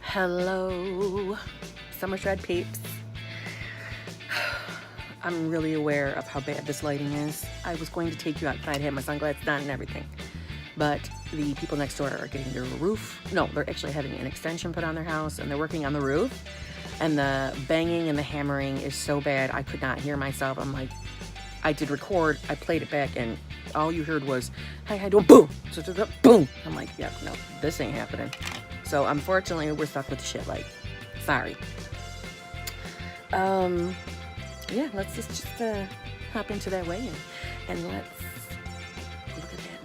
Hello, Summer Shred peeps. I'm really aware of how bad this lighting is. I was going to take you outside, have my sunglasses on and everything, but the people next door are getting their roof. No, they're actually having an extension put on their house, and they're working on the roof, and the banging and the hammering is so bad I could not hear myself. I'm like, I did record, I played it back, and all you heard was, hey, I do boom, boom. I'm like, yeah, no, this ain't happening. So unfortunately, we're stuck with the shit light. Sorry. Yeah, let's just hop into that way and let's look at that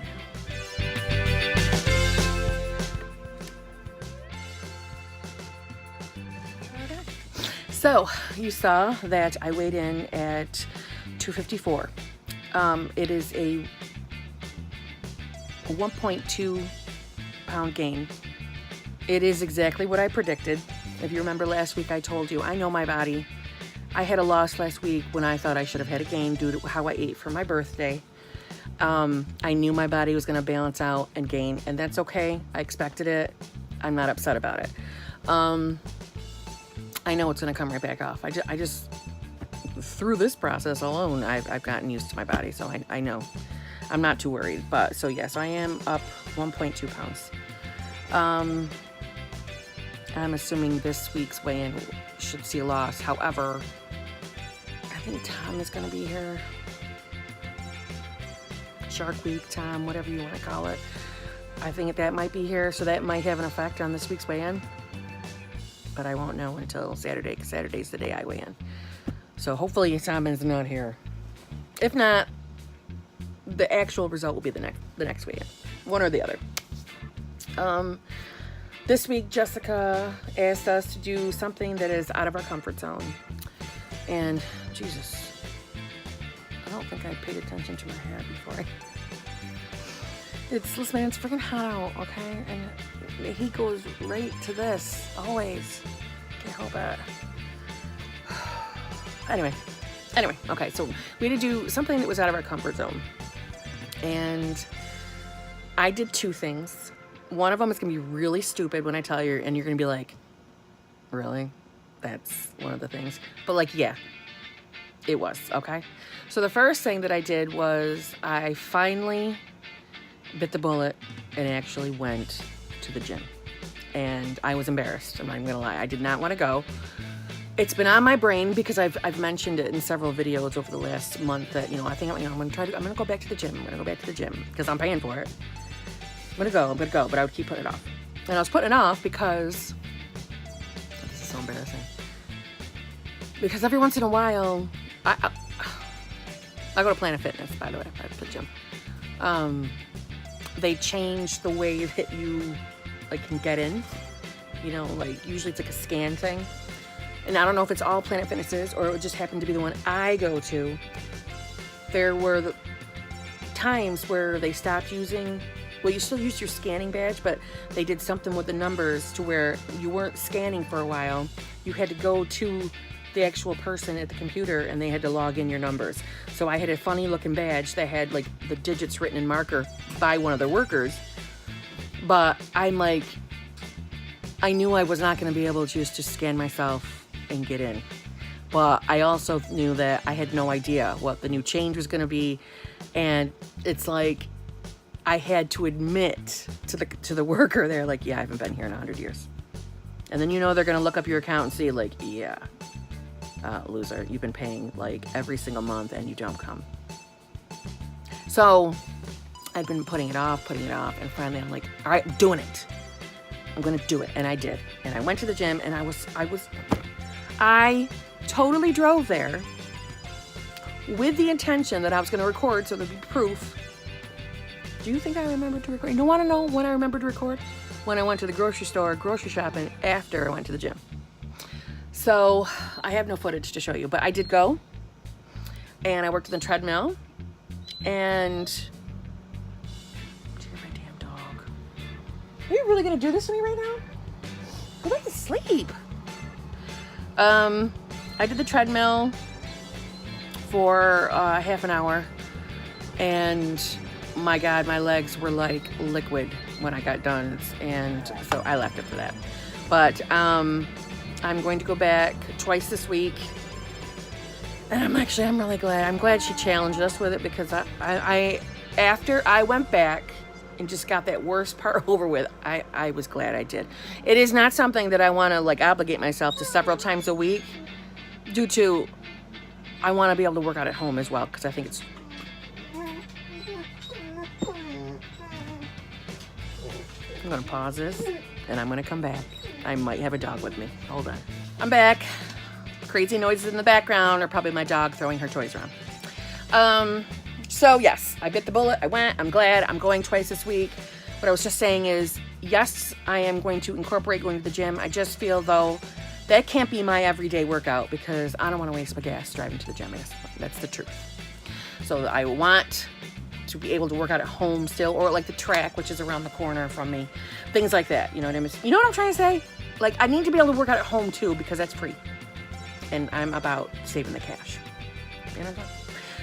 now. Okay. So you saw that I weighed in at 254. It is a 1.2 pound gain. It is exactly what I predicted. If you remember last week, I told you, I know my body. I had a loss last week when I thought I should have had a gain due to how I ate for my birthday. I knew my body was going to balance out and gain, and that's okay. I expected it. I'm not upset about it. I know it's going to come right back off. I just through this process alone, I've gotten used to my body, so I know. I'm not too worried. But so yes, I am up 1.2 pounds. I'm assuming this week's weigh-in should see a loss. However, I think Tom is going to be here. Shark Week, Tom, whatever you want to call it. I think that might be here, so that might have an effect on this week's weigh-in. But I won't know until Saturday, because Saturday's the day I weigh in. So hopefully Tom is not here. If not, the actual result will be the next weigh-in. One or the other. This week, Jessica asked us to do something that is out of our comfort zone. And, Jesus, I don't think I paid attention to my hair before listen, man, it's freaking hot out, okay? And he goes right to this, always. Can't help it. Anyway, okay, so we had to do something that was out of our comfort zone. And I did two things. One of them is going to be really stupid when I tell you, and you're going to be like, really? That's one of the things. But like, yeah, it was, okay? So the first thing that I did was I finally bit the bullet and actually went to the gym. And I was embarrassed, I'm not even going to lie. I did not want to go. It's been on my brain because I've mentioned it in several videos over the last month that, you know, I think, you know, I'm going to go back to the gym. I'm going to go back to the gym because I'm paying for it. I'm gonna go, but I would keep putting it off. And I was putting it off because, this is so embarrassing, because every once in a while, I go to Planet Fitness, by the way, at the gym. They change the way that you, like, can get in. You know, like, usually it's like a scan thing. And I don't know if it's all Planet Fitnesses or it would just happen to be the one I go to. There were the times where they stopped using, well, you still use your scanning badge, but they did something with the numbers to where you weren't scanning for a while. You had to go to the actual person at the computer and they had to log in your numbers. So I had a funny looking badge that had like the digits written in marker by one of their workers. But I'm like, I knew I was not going to be able to just scan myself and get in. But I also knew that I had no idea what the new change was going to be. And it's like, I had to admit to the worker there, like, yeah, I haven't been here in 100 years. And then, you know, they're going to look up your account and see, like, yeah, loser, you've been paying, like, every single month and you don't come. So I'd been putting it off, and finally I'm like, all right, I'm doing it. I'm going to do it. And I did. And I went to the gym, and I totally drove there with the intention that I was going to record so there'd be proof. Do you think I remembered to record? You want to know when I remembered to record? When I went to the grocery store, grocery shopping, after I went to the gym. So I have no footage to show you, but I did go. And I worked on the treadmill. And, dear, my damn dog. Are you really going to do this to me right now? Go back to sleep. I did the treadmill for half an hour. And my God, my legs were like liquid when I got done, and so I left after that. But I'm going to go back twice this week. And I'm really glad. I'm glad she challenged us with it, because after I went back and just got that worst part over with, I was glad I did. It is not something that I want to like obligate myself to several times a week, due to I want to be able to work out at home as well, because I think it's... I'm going to pause this and I'm going to come back. I might have a dog with me. Hold on. I'm back. Crazy noises in the background are probably my dog throwing her toys around. So yes, I bit the bullet. I went. I'm glad. I'm going twice this week. What I was just saying is, yes, I am going to incorporate going to the gym. I just feel, though, that can't be my everyday workout, because I don't want to waste my gas driving to the gym. I guess that's the truth. So I want to be able to work out at home still, or like the track, which is around the corner from me. Things like that. You know what I mean? You know what I'm trying to say? Like, I need to be able to work out at home too, because that's free. And I'm about saving the cash. You know?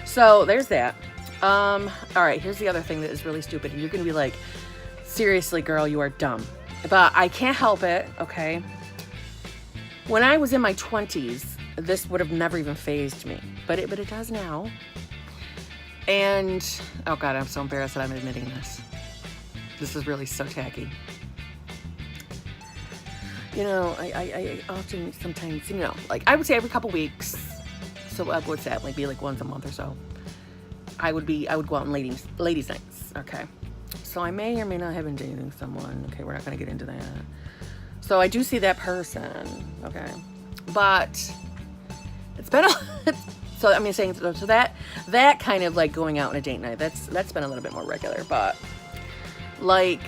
So there's that. All right, here's the other thing that is really stupid. And you're going to be like, seriously, girl, you are dumb. But I can't help it, okay? When I was in my 20s, this would have never even fazed me. But it does now. And, oh God, I'm so embarrassed that I'm admitting this. This is really so tacky. You know, I often, sometimes, you know, like I would say every couple weeks. So what's that? Maybe like once a month or so. I would go out on ladies' nights. Okay. So I may or may not have been dating someone. Okay, we're not going to get into that. So I do see that person. Okay. But it's been so I mean, saying so that kind of like going out on a date night, that's been a little bit more regular. But like,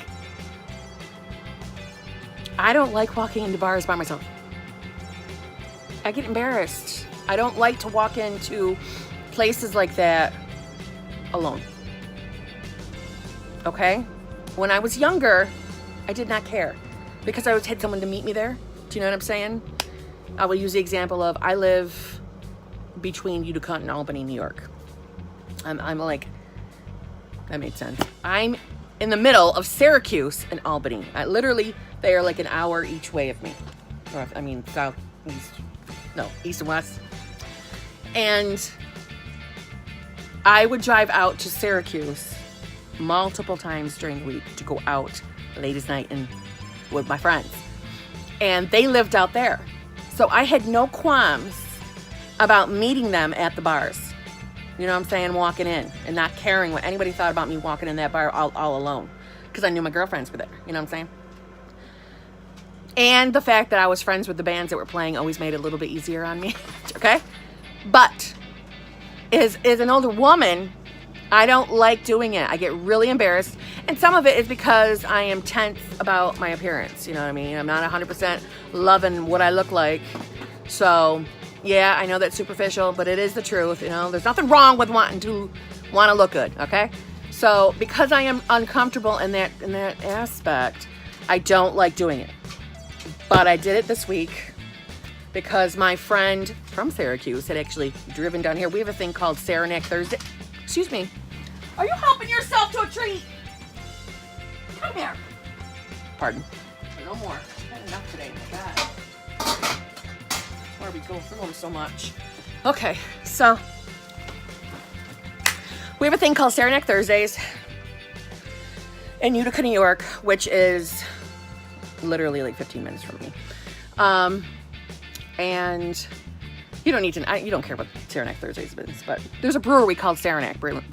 I don't like walking into bars by myself. I get embarrassed. I don't like to walk into places like that alone. Okay? When I was younger, I did not care, because I always had someone to meet me there. Do you know what I'm saying? I will use the example of, I live between Utica and Albany, New York. I'm like, that made sense. I'm in the middle of Syracuse and Albany. Literally, they are like an hour each way of me. South, east. No, east and west. And I would drive out to Syracuse multiple times during the week to go out ladies' night and with my friends. And they lived out there. So I had no qualms about meeting them at the bars. You know what I'm saying? Walking in and not caring what anybody thought about me walking in that bar all alone. Because I knew my girlfriends were there. You know what I'm saying? And the fact that I was friends with the bands that were playing always made it a little bit easier on me. Okay? But as an older woman, I don't like doing it. I get really embarrassed. And some of it is because I am tense about my appearance. You know what I mean? I'm not 100% loving what I look like. So, yeah, I know that's superficial, but it is the truth. You know, there's nothing wrong with wanting to look good. Okay? So, because I am uncomfortable in that aspect, I don't like doing it. But I did it this week because my friend from Syracuse had actually driven down here. We have a thing called Saranac Thursday. Excuse me. Are you helping yourself to a treat? Come here. Pardon. No more. I've had enough today. My God. Why are we going through them so much? Okay, so we have a thing called Saranac Thursdays in Utica, New York, which is literally like 15 minutes from me. And you don't need to, you don't care what Saranac Thursdays is, but there's a brewery called Saranac Brewery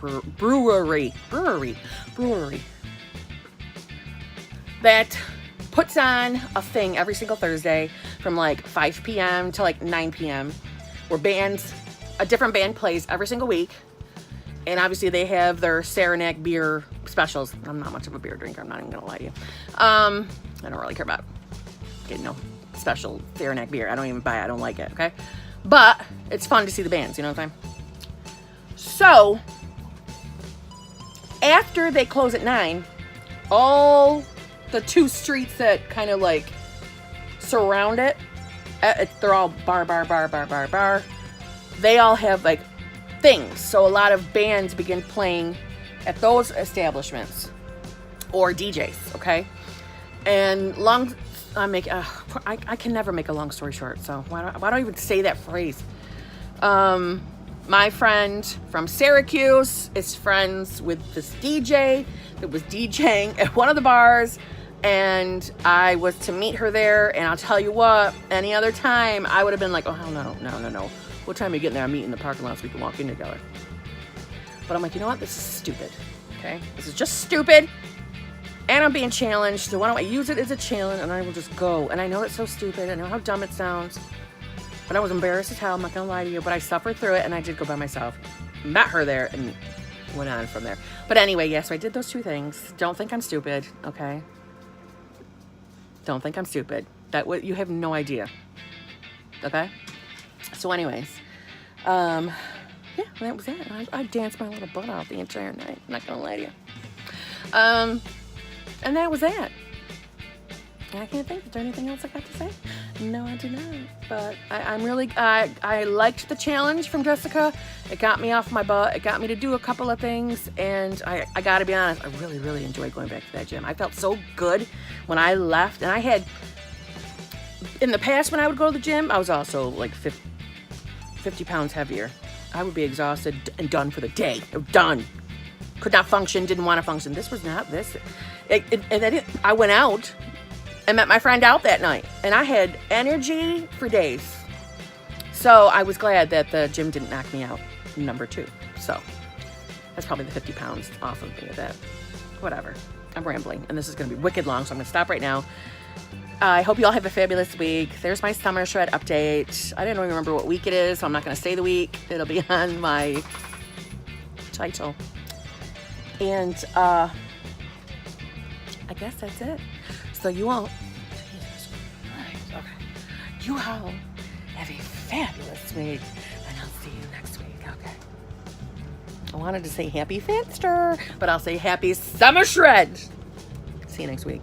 that puts on a thing every single Thursday from like 5 p.m. to like 9 p.m. where a different band plays every single week. And obviously they have their Saranac beer specials. I'm not much of a beer drinker. I'm not even going to lie to you. I don't really care about getting no special Saranac beer. I don't even buy it. I don't like it, okay? But it's fun to see the bands, you know what I'm saying? So, after they close at 9, all the 2 streets that kind of like surround it, they're all bar. They all have like things. So a lot of bands begin playing at those establishments or DJs, okay? And long I can never make a long story short, so why do I even say that phrase? My friend from Syracuse is friends with this DJ that was DJing at one of the bars, and I was to meet her there, and I'll tell you what, any other time, I would have been like, oh, hell no. What time are you getting there? I'm meeting in the parking lot so we can walk in together. But I'm like, you know what? This is stupid, okay? This is just stupid, and I'm being challenged, so why don't I use it as a challenge, and I will just go. And I know it's so stupid. I know how dumb it sounds, but I was embarrassed as hell. I'm not going to lie to you, but I suffered through it, and I did go by myself. Met her there, and went on from there. But anyway, yes, so I did those two things. Don't think I'm stupid, okay? Don't think I'm stupid. You have no idea, okay? So anyways, yeah, that was it. I danced my little butt off the entire night. I'm not going to lie to you. And that was that. I can't think. Is there anything else I got to say? No, I do not. But I liked the challenge from Jessica. It got me off my butt. It got me to do a couple of things. And I got to be honest, I really, really enjoyed going back to that gym. I felt so good when I left. And I had, in the past when I would go to the gym, I was also like 50 pounds heavier. I would be exhausted and done for the day. Done. Could not function, didn't want to function. This was not this. I went out and met my friend out that night, and I had energy for days. So I was glad that the gym didn't knock me out, number 2. So that's probably the 50 pounds off of me of that. Whatever. I'm rambling, and this is going to be wicked long, so I'm going to stop right now. I hope you all have a fabulous week. There's my summer shred update. I didn't even remember what week it is, so I'm not going to say the week. It'll be on my title. And I guess that's it. So you all, Jesus Christ, okay. You all have a fabulous week, and I'll see you next week, okay? I wanted to say happy Fatster, but I'll say happy summer shred. See you next week.